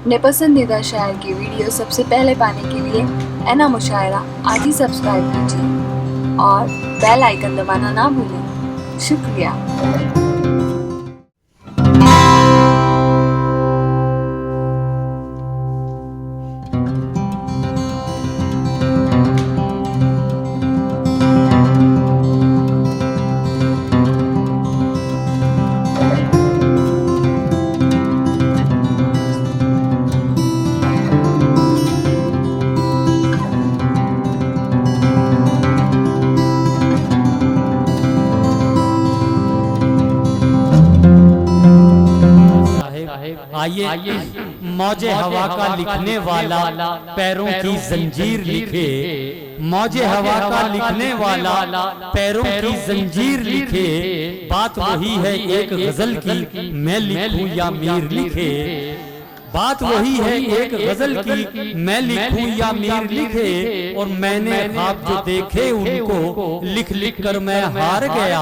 अपने पसंदीदा शायर की वीडियो सबसे पहले पाने के लिए एना मुशायरा आज ही सब्सक्राइब कीजिए और बेल आइकन दबाना ना भूलें। शुक्रिया। आइए मौजे हवा का लिखने वाला पैरों की जंजीर लिखे, मौजे हवा का लिखने वाला पैरों की जंजीर लिखे। बात वही है एक गजल की, मैं लिखूं या मीर लिखे। बात वही है एक गजल की, मैं लिखूं या मीर लिखे। और मैंने ख्वाब जो देखे उनको लिख लिख कर मैं हार गया।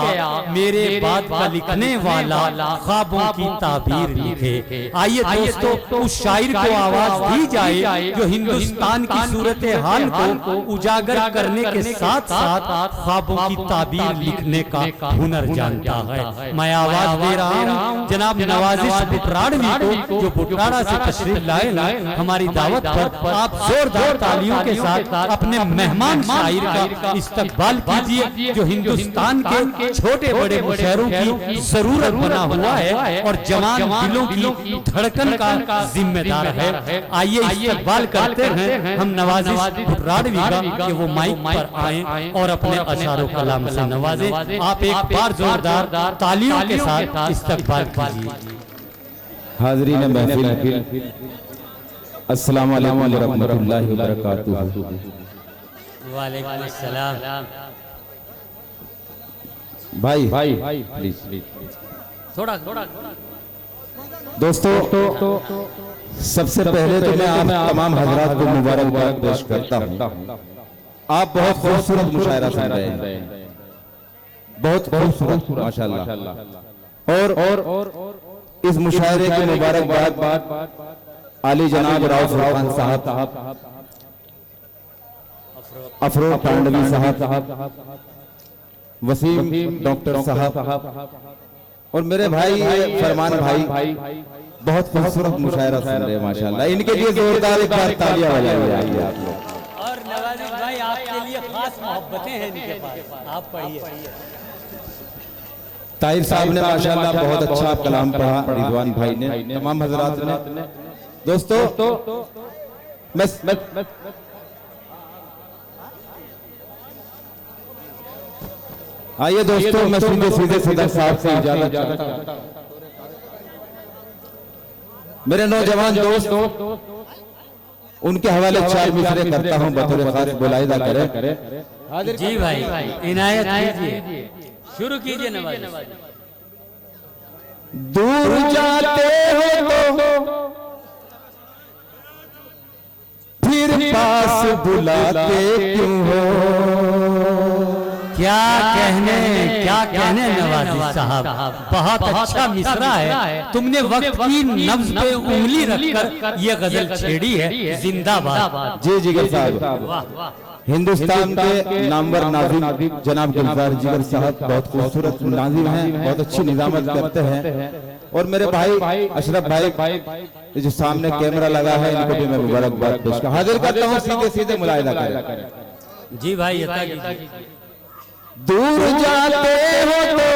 मेरे बाद का लिखने वाला ख्वाबों की ताबीर लिखे। आइए दोस्तों उस शायर को आवाज दी जाए जो हिंदुस्तान की सूरत हाल को उजागर करने के साथ साथ ख्वाबों की ताबीर लिखने का हुनर जानता है। मैं आवाज दे रहा हूँ जनाब नवाजिश बुटराड़वी को, जो बुटराड़ा से तशरीफ लाए हमारी दावत पर। आप जोरदार तालियों के साथ अपने मेहमान शायर का इस्तकबाल कीजिए जो हिंदुस्तान के छोटे बड़े मुशायरों की जरूरत बना हुआ है और जवान दिलों की धड़कन का जिम्मेदार है। आइए इस्तकबाल करते हैं हम नवाजिश बुटराड़वी का कि वो माइक पर आए और अपने अशारो कलाम से नवाजे। आप एक बार जोरदार तालियों के साथ इस्तकबाल कीजिए। हाज़रीन महफिल, अस्सलाम वालेकुम व रहमतुल्लाहि व बरकातुहू। वालेकुम अस्सलाम। भाई प्लीज थोड़ा दोस्तों, सबसे पहले तो मैं आप तमाम हजरात को मुबारकबाद पेश करता हूँ। आप बहुत खूबसूरत मुशायरा सुन रहे हैं, बहुत खूबसूरत माशाल्लाह। और इस मुशायरे की मुबारकबाद आली जनाब राउफ खान साहब, अफरोज पांडवी साहब, वसीम डॉक्टर साहब और मेरे भाई फरमान भाई बहुत खूबसूरत मुशायरा सुन रहे हैं माशाल्लाह। इनके लिए जोरदार एक बार तालियां बजाइए आप लोग। और नवाजिश भाई आपके लिए खास मोहब्बतें हैं इनके पास, आप पढ़िए। ताहिर साहब ने माशाल्लाह बहुत अच्छा कलाम पढ़ा, रिजवान भाई ने, तमाम हजरात ने। दोस्तों मैं आइए दोस्तों मैं सीधे सदर साहब से इजाजत चाहता हूं। मेरे नौजवान दोस्त उनके हवाले 4 मिसरे करता हूं, बतौर खास बुलाइदा करें। जी भाई इनायत कीजिए, शुरू कीजिए नवाजिश। दूर जाते हो तो फिर पास बुलाते क्यों हो। क्या कहने नवाजिश साहब, बहुत अच्छा मिसरा है। तुमने वक्त की नब्ज पे उंगली रखकर ये गजल छेड़ी है। जिंदाबाद। जी जिगर साहब, हिंदुस्तान के नामवर नाज़िम जनाब गुलजार जिगर साहब बहुत खूबसूरत नाज़िम हैं, बहुत अच्छी निज़ामत करते हैं। और मेरे भाई अशरफ भाई जो सामने कैमरा लगा है, इनको भी मैं मुबारकबाद पेश कर हाजिर करता हूँ। सीधे मुलाहिदा करें। जी भाई दूर जाते हो तो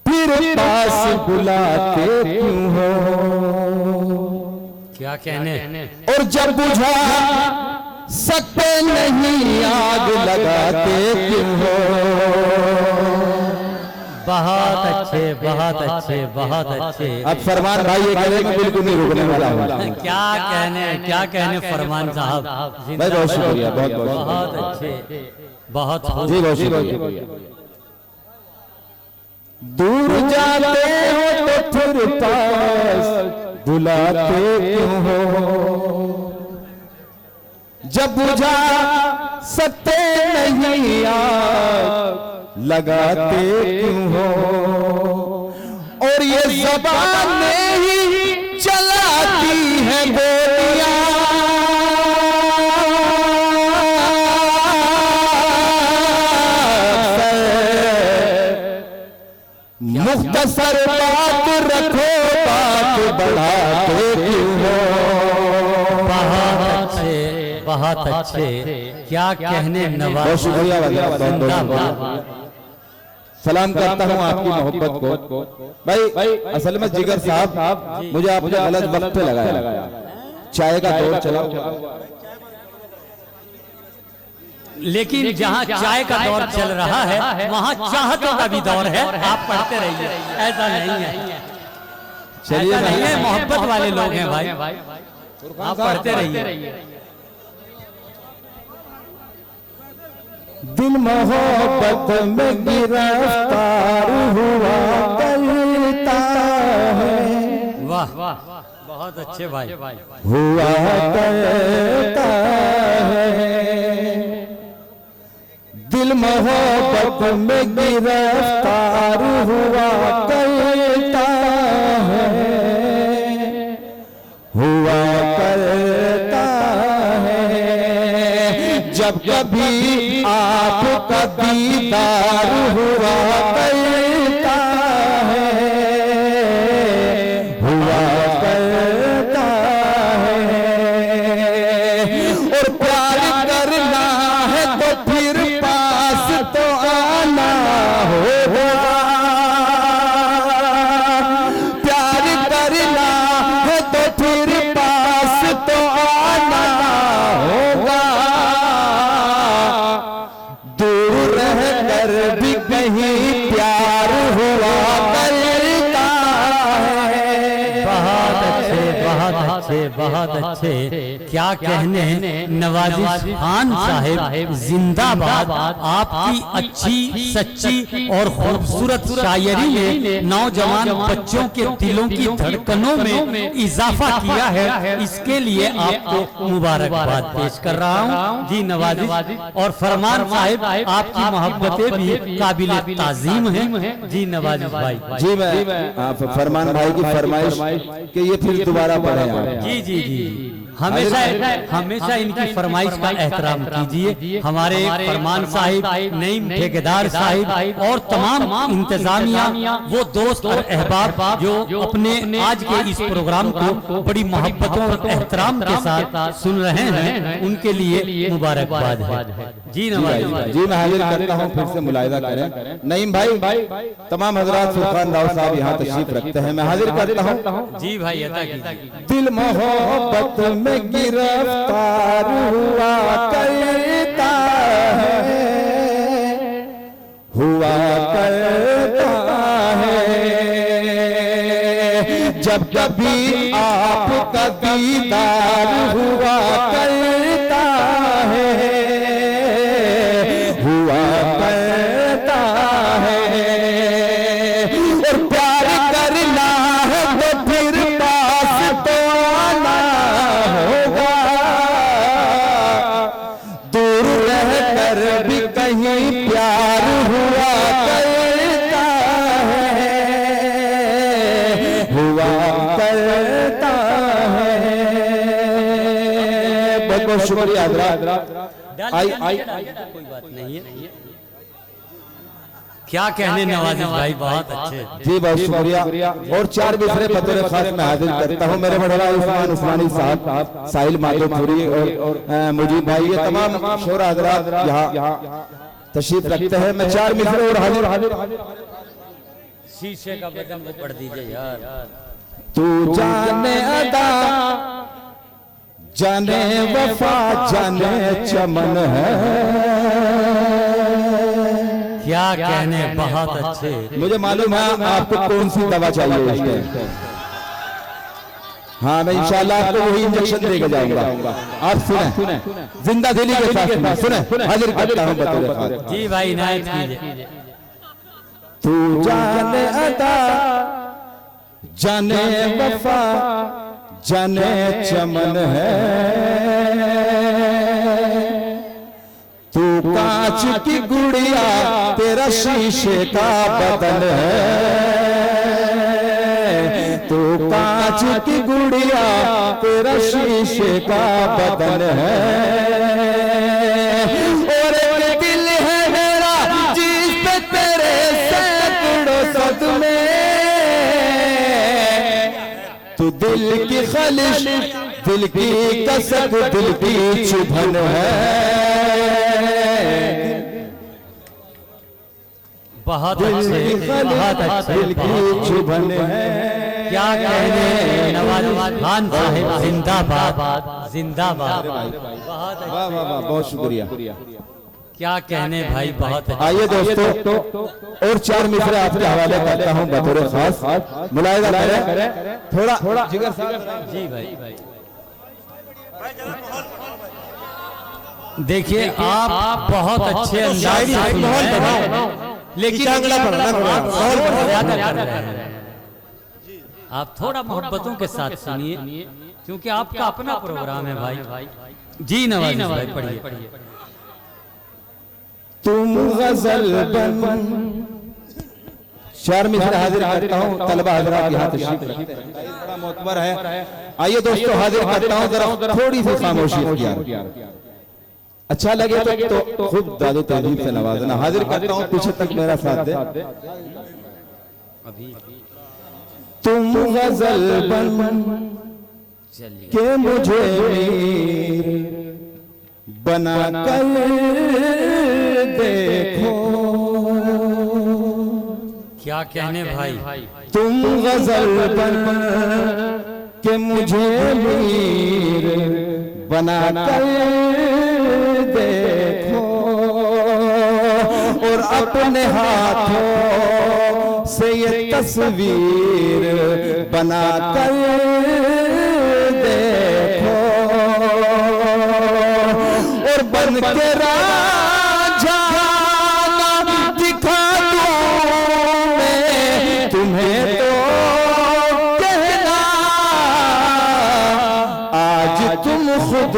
फिर पास बुलाते क्यों हो। क्या कहने। और जब बुझा सकते नहीं आग लगाते क्यों हो। बहुत अच्छे। अब फरमान भाई ये कहने में बिल्कुल नहीं रुकने वाला हूँ। क्या कहने फरमान साहब, बहुत शुक्रिया, बहुत अच्छे, बहुत जी बहुत शुक्रिया। दूर जाते हो तो फिर पास बुलाते क्यों हो। जब बुझा सकते नहीं आग लगाते क्यों हो। और ये ज़बान ही मुख्तसर बात रखो, बात बढ़ाते क्यों हो। बहुत अच्छे, क्या कहने नवाज। बहुत शुक्रिया, सलाम करता हूँ आपकी मोहब्बत को। भाई असल में जिगर साहब मुझे आपने गलत वक्त पे लगाया, चाय का दौर चला, लेकिन जहाँ चाय का दौर चल रहा है वहाँ चाहतों का भी दौर है। आप पढ़ते रहिए, ऐसा नहीं है, चलिए नहीं है, मोहब्बत वाले लोग हैं भाई, आप पढ़ते रहिए। दिल मोहब्बत में गिरफ्तार हुआ करता है। वाह वाह, बहुत अच्छे भाई। हुआ करता है, दिल मोहब्बत में गिरफ्तार हुआ करता है, हुआ करता है। जब कभी आपका दीदार हुआ करता है, हुआ करता है। और प्यार करना है तो फिर पास तो आना होगा, प्यार करना है तो फिर पास तो आना होगा। दूर रह कर भी कहीं प्यार हुआ करता है। बहुत अच्छे, बहुत अच्छे, बहुत अच्छे, क्या कहने नवाजिश खान साहिब जिंदाबाद। आपकी अच्छी सच्ची और खूबसूरत शायरी ने नौजवान बच्चों के दिलों की धड़कनों में इजाफा किया है, इसके लिए आपको मुबारकबाद पेश कर रहा हूँ जी नवाजिश। और फरमान साहिब आपकी मोहब्बतें भी काबिल ताजीम हैं जी नवाजिश भाई। जी मैं फरमान भाई की फरमाइश कि ये फिर दोबारा पढ़े आप। जी जी जी, हमेशा हमेशा इनकी फरमाइश का एहतराम कीजिए। हमारे फरमान साहिब, नईम ठेकेदार साहिब और तमाम इंतजामिया, वो दोस्त और अहबाब जो अपने आज के इस प्रोग्राम को बड़ी मोहब्बतों और एहतराम के साथ सुन रहे हैं, उनके लिए मुबारकबाद है जी नवाज जी। मैं हाजिर करता हूँ, फिर से मुलाहिजा करें। नईम भाई, तमाम हजरात फुरकान राव साहब यहाँ तशरीफ रखते हैं, मैं हाजिर करता हूँ जी भाई। अता कीजिए। दिल मोहब्बत में गिरफ्तार हुआ करता है, हुआ करता है। जब कभी आपका दीदार हुआ करता है, हुआ करता है। और प्यार करना है तो फिर पास तो आना होगा, दूर रह कर भी कहीं प्यार हुआ करता है, हुआ करता है। बहुत बहुत शुक्रिया हजरात। आई कोई बात नहीं है, क्या कहने नवाजिश भाई, बहुत अच्छे जी, बहुत शुक्रिया। और चार दूसरे बतौर खास मैं हाजिर करता हूँ मेरे बड़ा उस्मान उस्मानी साहब, साहिल माधोपुरी और मुजीब भाई, ये तमाम शोरा हजरात यहाँ तशरीफ रखते हैं। मैं चार मिसरे और हाजिर। शीशे का बदन वो पढ़ दीजिए यार। तू जाने अदा, जाने वफा, जाने चमन है। क्या कहने, बहुत अच्छे। मुझे मालूम है आपको कौन सी दवा चाहिए इस टाइम। हाँ, मैं इंशाल्लाह आपको वही इंजेक्शन देके जाऊंगा। आप सुने, जिंदा दिली के साथ सुने, हाजिर करता हूँ बतौर खास। जी भाई, इनायत कीजिए। तू जाने अदा, जाने वफा, जाने चमन है। तू कांच की गुड़िया, तेरा शीशे का बदन है। तू कांच की गुड़िया, तेरा शीशे का बदन है। और एक दिल है मेरा जिस पे तेरे सैकड़ों सदमे तो दिल की खलिश, दिल की कसक, दिल की चुभन है। बहुत अच्छे, बहुत अच्छे, दिल की चुभन है। क्या कहने नवाज खान साहब, जिंदाबाद जिंदाबाद। बहुत वाह वाह वाह, बहुत शुक्रिया। क्या कहने भाई, बहुत अच्छे। आइए दोस्तों, और 4 मिसरे आपके हवाले करता हूं बतौर खास। मुलाहिजा करें थोड़ा जिगर साहब। जी भाई, देखिए आप बहुत अच्छे अंदाज से सुन रहे हैं, लेकिन आप थोड़ा मोहब्बतों के साथ सुनिए, क्योंकि आपका अपना प्रोग्राम है भाई। जी नवाज भाई, पढ़िए। तुम गजल बन। 4 मिसरे हाजिर करता हूं, तलबा हजरात यहाँ तशरीफ रखते हैं, बड़ा मोतबर है। आइए दोस्तों, हाजिर करता हूं, जरा थोड़ी सी खामोशी इख्तियार। अच्छा लगे तो खुद दादो तहजीब से नवाजना। हाजिर करता हूं, पीछे तक मेरा साथ दे। तुम गजल बन के मुझे मीर बना कर देखो। क्या कहने भाई, तुम गजल बन के मुझे मीर बना कर देखो, और अपने हाथों से ये तस्वीर बना कर देखो, और बन के राजा दिखा दूं मैं तुम्हें, तो कहना आज तुम खुद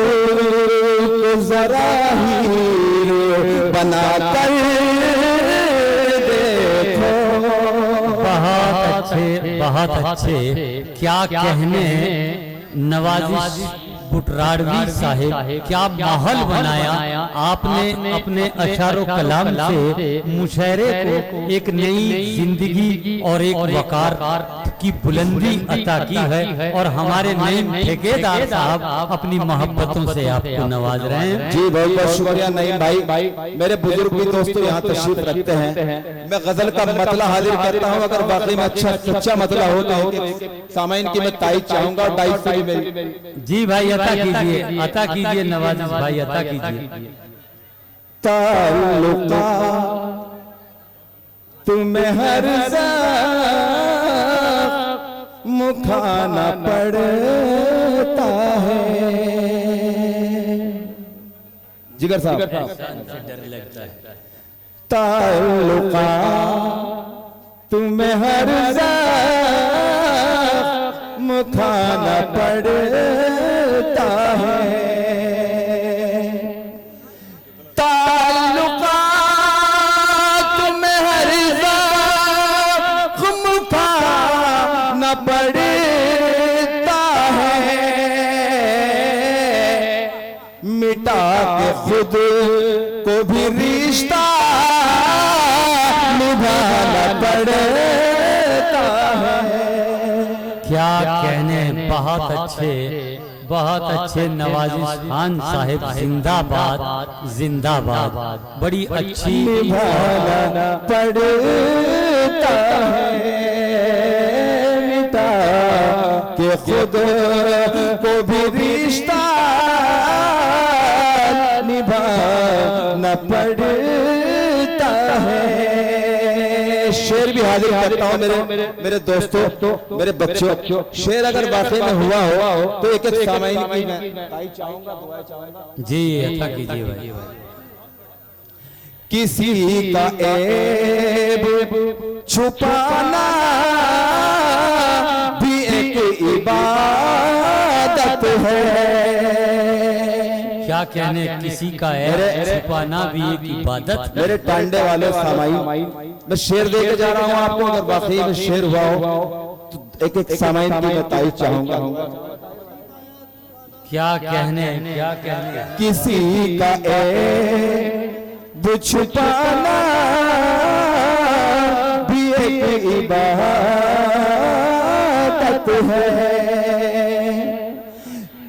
जरा ही बना कर देखो। बहुत अच्छे। क्या कहने नवाजिश बुटराड़वी साहिब, क्या माहौल बनाया आपने अपने अशारो कलाम से मुशायरे को एक नई जिंदगी और एक वकार की बुलंदी अता की है, और हमारे नए ठेकेदार साहब अपनी मोहब्बतों से आपको नवाज रहे हैं। जी बहुत बहुत शुक्रिया नईम भाई। मेरे बुजुर्ग भी दोस्तों यहाँ तशरीफ रखते हैं। मैं गजल का मतला हाजिर करता हूँ, अगर वाकई में अच्छा सच्चा मतला हो तो सामाइन की मैं तारीफ चाहूंगा। 250 मेरी। जी भाई, अता कीजिए नवाज भाई, अता कीजिए। ताल्लुका तुम्हें हर मुखाना पड़ता है। जिगर साहब, डर लगता है। ताल्लुका तुम्हें हर मुखाना पड़ता है। ताल्लुका तुम्हें हर मुखाना पड़ता है, मिटा के खुद को भी रिश्ता निभाना पड़ता है। क्या कहने, बहुत अच्छे नवाजिश खान साहिब, जिंदाबाद जिंदाबाद। बड़ी अच्छी निभाना पड़ता है, मिटा के खुद को भी रिश्ता निभाना पड़ता है। शेर भी हाजिर करता हूँ मेरे दोस्तों, मेरे बच्चों। शेर अगर वाकई में हुआ हो तो एक एक सामाइन की मैं चाहूंगा, दुआ चाहूंगा। जी अता कीजिए भाई। किसी का ऐब छुपाना भी एक इबादत है। क्या कहने, किसी का ऐब छुपाना भी एक इबादत। मेरे टांडे वाले सामाई, मैं शेर दे के जा रहा हूँ आपको, अगर वाकई में शेर हुआ हो तो एक एक सामाइन की मैं तारीफ चाहूंगा। क्या कहने, किसी का ऐब छुपाना भी एक इबादत है,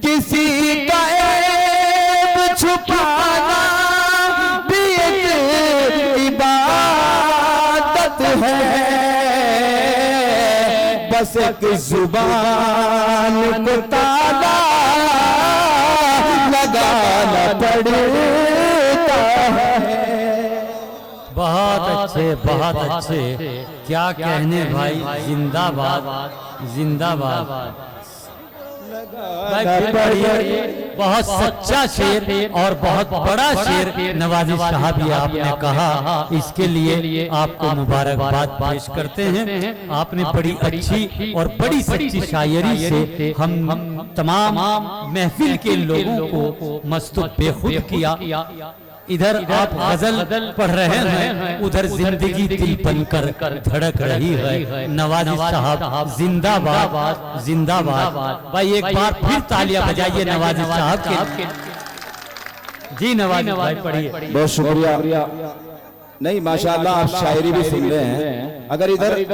किसी का ऐब छुपाना भी एक इबादत है, बस एक जुबान को ताला लगाना पड़ता है। बहुत अच्छे, बहुत अच्छे, क्या कहने भाई, जिंदाबाद जिंदाबाद भाई। फिर पढ़िए, बहुत सच्चा शेर और बहुत बड़ा शेर नवाजी साहब ये आपने कहा, इसके लिए आपको मुबारकबाद पेश करते हैं। आपने बड़ी अच्छी और बड़ी सच्ची शायरी से हम तमाम महफिल के लोगों को मस्त बेखुद किया। इधर आप गजल पढ़ रहे हैं, उधर जिंदगी दिल बनकर धड़क रही है। नवाजी साहब जिंदाबाद जिंदाबाद। भाई एक बार फिर तालियां बजाइए नवाजी साहब के। जी नवाजी भाई पढ़िए। बहुत शुक्रिया। नहीं माशाल्लाह, आप शायरी भी सुन रहे हैं। अगर इधर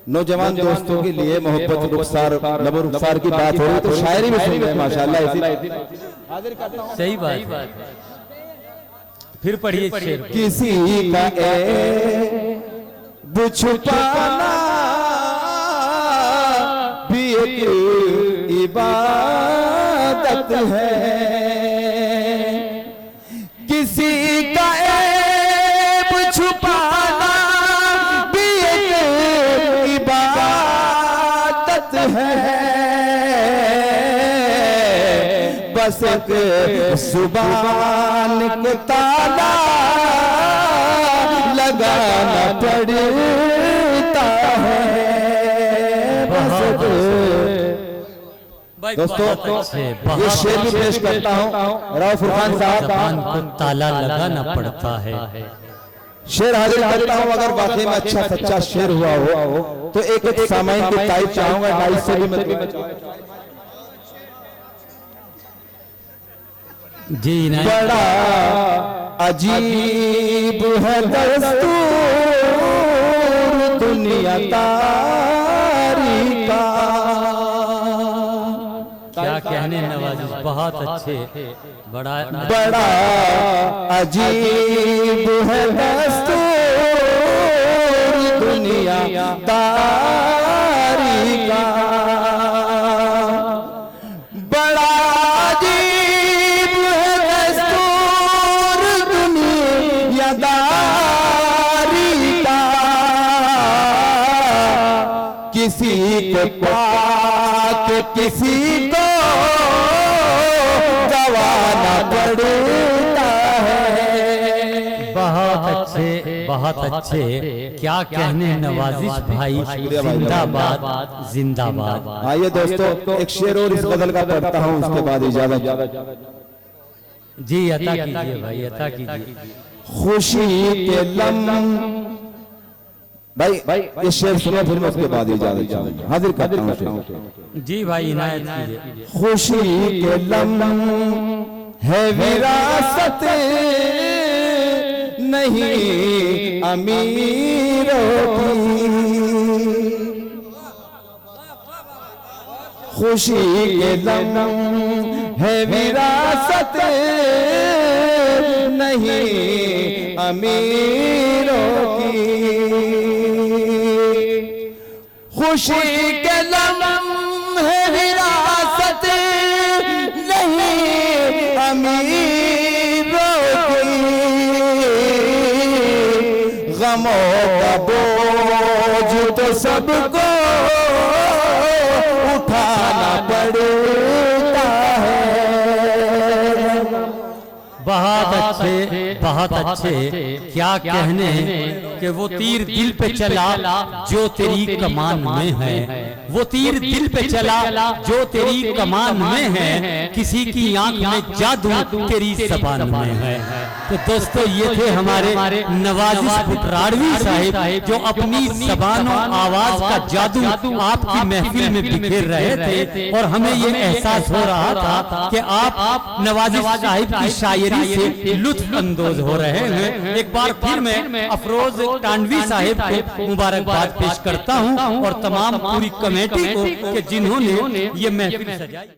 नौजवान दोस्तों के लिए मोहब्बत रुखसार, नबो रुखसार की बात हो रही तो शायरी भी सुन रहे हैं माशाल्लाह। सही बात। फिर पढ़िए शेर। किसी का ऐब छुपाना भी एक इबादत है, किसी का ऐब छुपाना भी एक इबादत है, बस एक जुबान को ताला लगाना पड़ता है। दोस्तों ये शेर भी पेश करता हूँ। राव फुरकान साहब को ताला लगाना पड़ता है। शेर हाजिर करता हूँ। अगर वाकई में अच्छा सच्चा शेर हुआ हो तो एक सामाइन की तारीफ चाहूंगा, नाइस से भी मतलब जी। बड़ा अजीब है दस्तूर दुनियादारी का। क्या कहने नवाजी, बहुत अच्छे। बड़ा अजीब है दस्तूर दुनियादारी का, बड़ा अजीब है दस्तूर दुनियादारी का, किसी को पाके किसी को गवाना पड़ता है। बहुत अच्छे, क्या कहने नवाजिश भाई, जिंदाबाद जिंदाबाद। आइए दोस्तों एक शेर और इस गजल का पढ़ता हूँ, उसके बाद इजाजत। जी अता कीजिए भाई, अता कीजिए। खुशी के लम्हे भाई ये शेर सुनो, फिर मैं उसके बाद इजाजत चाहूंगा। हाजिर करता हूँ शेर। जी भाई इनायत कीजिए। खुशी के लम्हे है विरासत नहीं अमीरों की, खुशी के लम्हे है विरासत नहीं अमीरों की, खुशी के लम्हे विरासत नहीं अमीरों की, गमों का बोझ तो सबको उठाना पड़ता है। बहुत अच्छे, क्या कहने कि वो तीर दिल पे चला जो तेरी कमान में है, वो तीर दिल पे चला जो तेरी कमान में है, किसी की आंख में जादू तेरी ज़बान में है। तो दोस्तों ये थे हमारे नवाजिश बुटराड़वी साहिब, जो अपनी ज़बान और आवाज का जादू आपकी महफिल में बिखेर रहे थे, और हमें ये एहसास हो रहा था कि आप नवाजिश साहिब की शायरी से लुत्फ अंदोज हो रहे हैं। एक बार फिर मैं अफरोज टांडवी साहिब को मुबारकबाद पेश करता हूँ और तमाम पूरी कमेटी कमेटी को कि जिन्होंने ये महफिल सजाई।